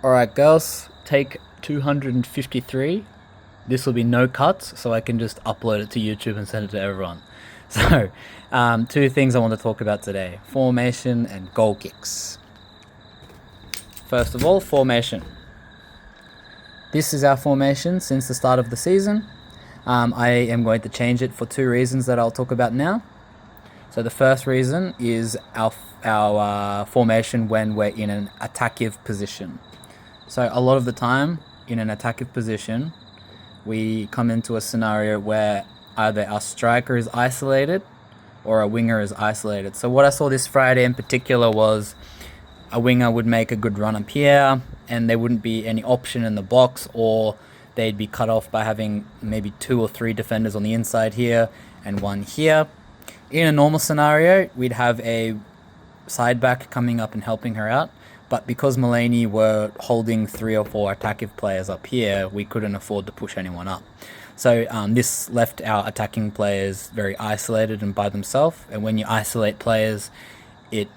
Alright girls, take 253. This will be no cuts, so I can just upload it to YouTube and send it to everyone. So, two things I want to talk about today. Formation and goal kicks. First of all, formation. This is our formation since the start of the season. I am going to change it for two reasons that I'll talk about now. So the first reason is our formation when we're in an attackive position. So a lot of the time, in an attackive position, we come into a scenario where either our striker is isolated or a winger is isolated. So what I saw this Friday in particular was a winger would make a good run up here and there wouldn't be any option in the box, or they'd be cut off by having maybe 2 or 3 defenders on the inside here and one here. In a normal scenario, we'd have a side back coming up and helping her out. But because Mulaney were holding 3 or 4 attacking players up here, we couldn't afford to push anyone up. So this left our attacking players very isolated and by themselves. And when you isolate players, it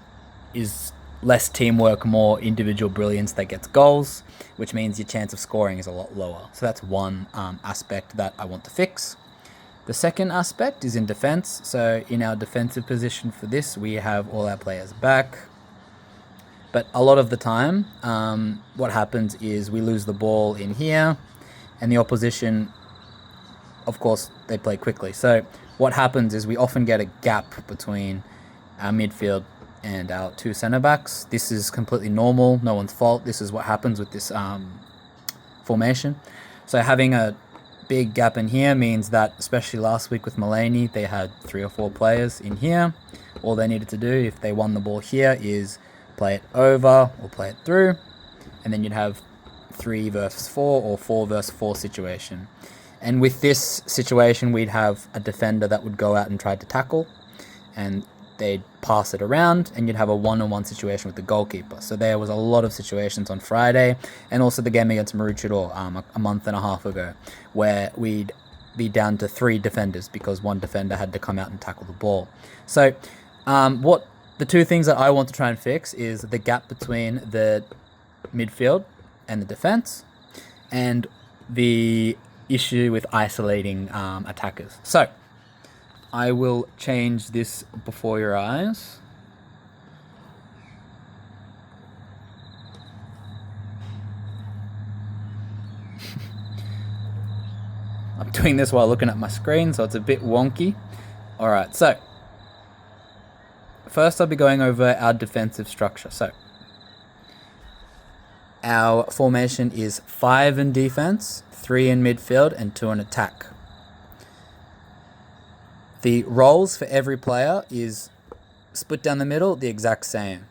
is less teamwork, more individual brilliance that gets goals, which means your chance of scoring is a lot lower. So that's one aspect that I want to fix. The second aspect is in defense. So in our defensive position for this, we have all our players back. But a lot of the time, what happens is we lose the ball in here, and the opposition, of course, they play quickly. So what happens is we often get a gap between our midfield and our 2 centre backs. This is completely normal, no one's fault. This is what happens with this formation. So having a big gap in here means that, especially last week with Mulaney, they had 3 or 4 players in here. All they needed to do, if they won the ball here, is play it over or play it through, and then you'd have 3 versus 4 or 4 versus 4 situation. And with this situation, we'd have a defender that would go out and try to tackle, and they'd pass it around, and you'd have a 1-on-1 situation with the goalkeeper. So there was a lot of situations on Friday, and also the game against Maroochydore a month and a half ago, where we'd be down to 3 defenders because one defender had to come out and tackle the ball. So the two things that I want to try and fix is the gap between the midfield and the defense, and the issue with isolating attackers. So I will change this before your eyes. I'm doing this while looking at my screen, so it's a bit wonky. Alright, so first I'll be going over our defensive structure. So our formation is 5 in defense, 3 in midfield, and 2 in attack. The roles for every player is split down the middle, the exact same.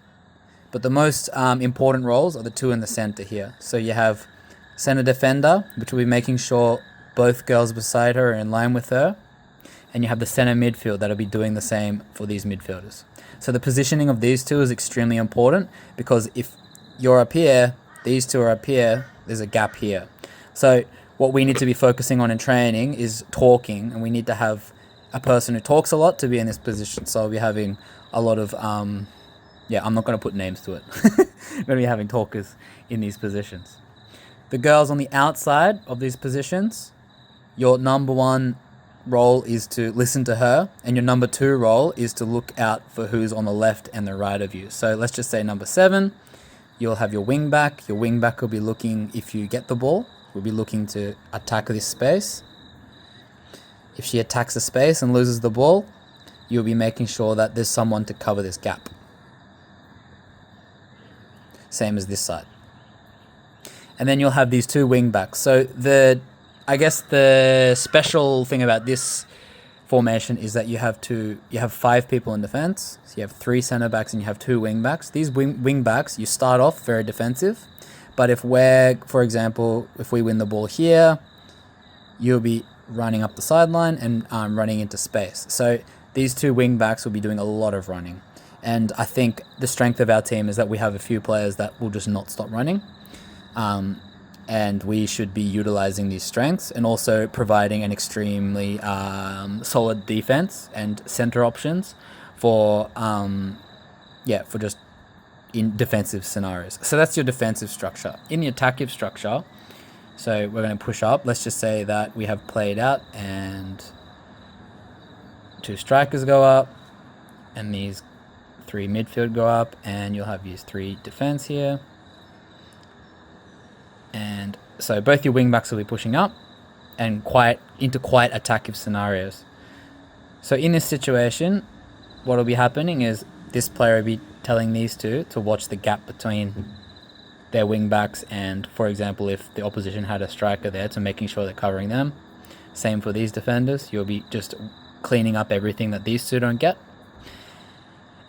But the most important roles are the 2 in the center here. So you have center defender, which will be making sure both girls beside her are in line with her. And you have the center midfield that'll be doing the same for these midfielders. So the positioning of these 2 is extremely important, because if you're up here, these 2 are up here, there's a gap here. So what we need to be focusing on in training is talking, and we need to have a person who talks a lot to be in this position. So I'll be having a lot of, I'm not going to put names to it. I'm going to be having talkers in these positions. The girls on the outside of these positions, your number 1 role is to listen to her, and your number 2 role is to look out for who's on the left and the right of you. So let's just say number 7, you'll have your wing back. Your wing back will be looking, if you get the ball, will be looking to attack this space. If she attacks the space and loses the ball, you'll be making sure that there's someone to cover this gap. Same as this side. And then you'll have these 2 wing backs. So I guess the special thing about this formation is that you have 5 people in defense. So you have 3 center backs and you have 2 wing backs. These wing backs, you start off very defensive, but if for example, if we win the ball here, you'll be running up the sideline and running into space. So these 2 wing backs will be doing a lot of running. And I think the strength of our team is that we have a few players that will just not stop running. And we should be utilizing these strengths and also providing an extremely solid defense and center options for just in defensive scenarios. So that's your defensive structure. In the attacking structure, so we're going to push up. Let's just say that we have played out and 2 strikers go up and these 3 midfield go up, and you'll have these 3 defense here. And so both your wing backs will be pushing up and into quite attacking scenarios. So in this situation, what will be happening is this player will be telling these two to watch the gap between their wing backs, and for example, if the opposition had a striker there, to making sure they're covering them. Same for these defenders. You'll be just cleaning up everything that these two don't get.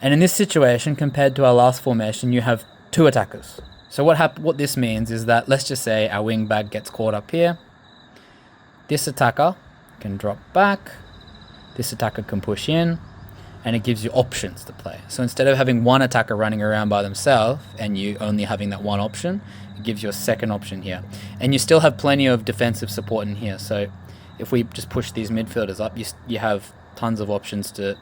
And in this situation, compared to our last formation, you have 2 attackers. So what this means is that, let's just say our wing back gets caught up here. This attacker can drop back. This attacker can push in. And it gives you options to play. So instead of having one attacker running around by themselves and you only having that one option, it gives you a second option here. And you still have plenty of defensive support in here. So if we just push these midfielders up, you have tons of options to,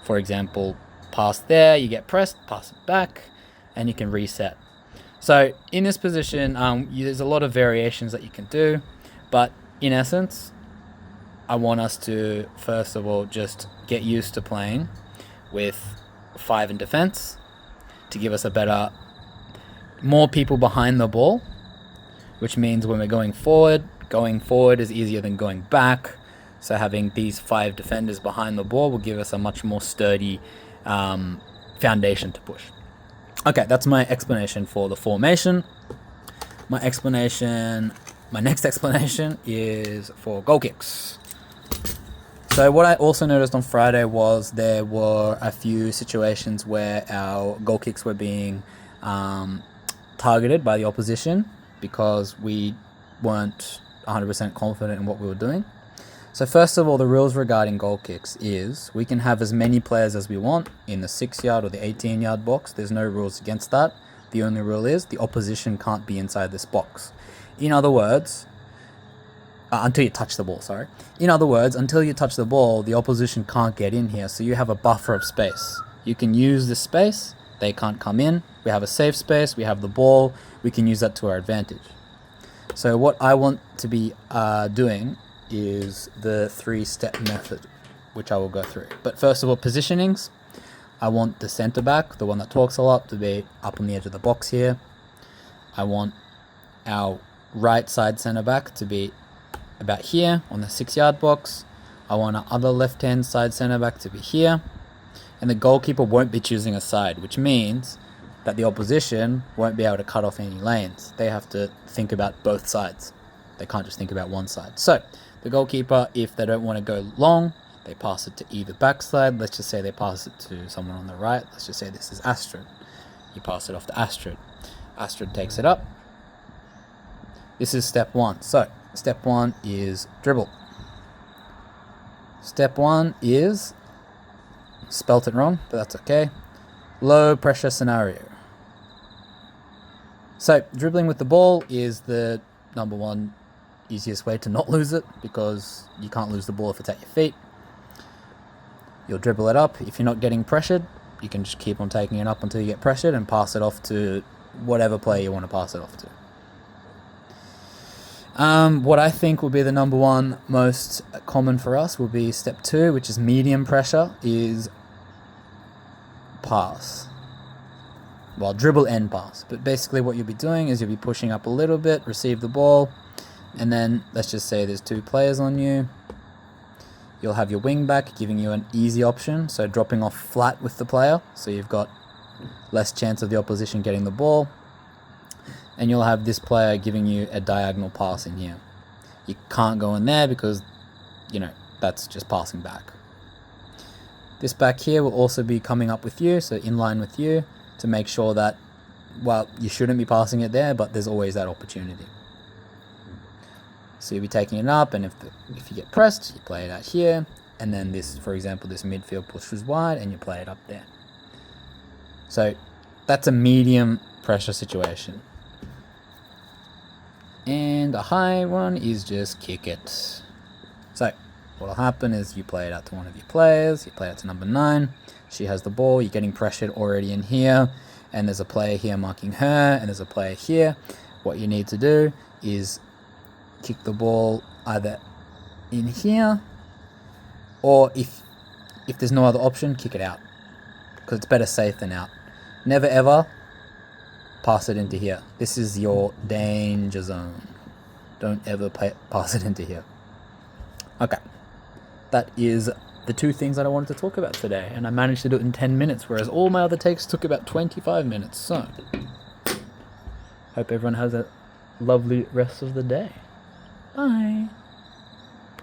for example, pass there, you get pressed, pass it back, and you can reset. So in this position, there's a lot of variations that you can do, but in essence, I want us to, first of all, just get used to playing with 5 in defense to give us more people behind the ball, which means when we're going forward is easier than going back. So having these 5 defenders behind the ball will give us a much more sturdy foundation to push. Okay, that's my explanation for the formation. My next explanation is for goal kicks. So what I also noticed on Friday was there were a few situations where our goal kicks were being targeted by the opposition because we weren't 100% confident in what we were doing. So first of all, the rules regarding goal kicks is we can have as many players as we want in the 6-yard or the 18-yard box. There's no rules against that. The only rule is the opposition can't be inside this box. In other words, until you touch the ball, sorry. In other words, until you touch the ball, the opposition can't get in here. So you have a buffer of space. You can use this space. They can't come in. We have a safe space. We have the ball. We can use that to our advantage. So what I want to be doing is the 3-step method, which I will go through. But first of all, positionings. I want the centre back, the one that talks a lot, to be up on the edge of the box here. I want our right side centre back to be about here on the 6-yard box. I want our other left-hand side centre back to be here. And the goalkeeper won't be choosing a side, which means that the opposition won't be able to cut off any lanes. They have to think about both sides. They can't just think about one side. So the goalkeeper, if they don't want to go long, they pass it to either backside. Let's just say they pass it to someone on the right. Let's just say this is Astrid. You pass it off to Astrid. Astrid takes it up. This is step 1. So step 1 is dribble. Step 1 is, spelt it wrong, but that's okay, low pressure scenario. So dribbling with the ball is the number 1 easiest way to not lose it, because you can't lose the ball if it's at your feet. You'll dribble it up. If you're not getting pressured, you can just keep on taking it up until you get pressured and pass it off to whatever player you want to pass it off to. What I think will be the number 1 most common for us will be step 2, which is medium pressure, is pass. Well, dribble and pass. But basically what you'll be doing is you'll be pushing up a little bit, receive the ball, and then let's just say there's 2 players on you. You'll have your wing back giving you an easy option, so dropping off flat with the player, so you've got less chance of the opposition getting the ball. And you'll have this player giving you a diagonal pass in here. You can't go in there because, that's just passing back. This back here will also be coming up with you, so in line with you, to make sure that, well, you shouldn't be passing it there, but there's always that opportunity. So you'll be taking it up, and if you get pressed, you play it out here, and then this, for example, this midfield pushes wide, and you play it up there. So that's a medium pressure situation. And a high one is just kick it. So what will happen is you play it out to one of your players. You play it to number 9. She has the ball. You're getting pressured already in here. and there's a player here marking her, and there's a player here, what you need to do is kick the ball either in here, or if there's no other option, kick it out, because it's better safe than out. Never ever pass it into here. This is your danger zone. Don't ever pass it into here. Okay, that is the two things that I wanted to talk about today, and I managed to do it in 10 minutes, whereas all my other takes took about 25 minutes. So, hope everyone has a lovely rest of the day. Bye.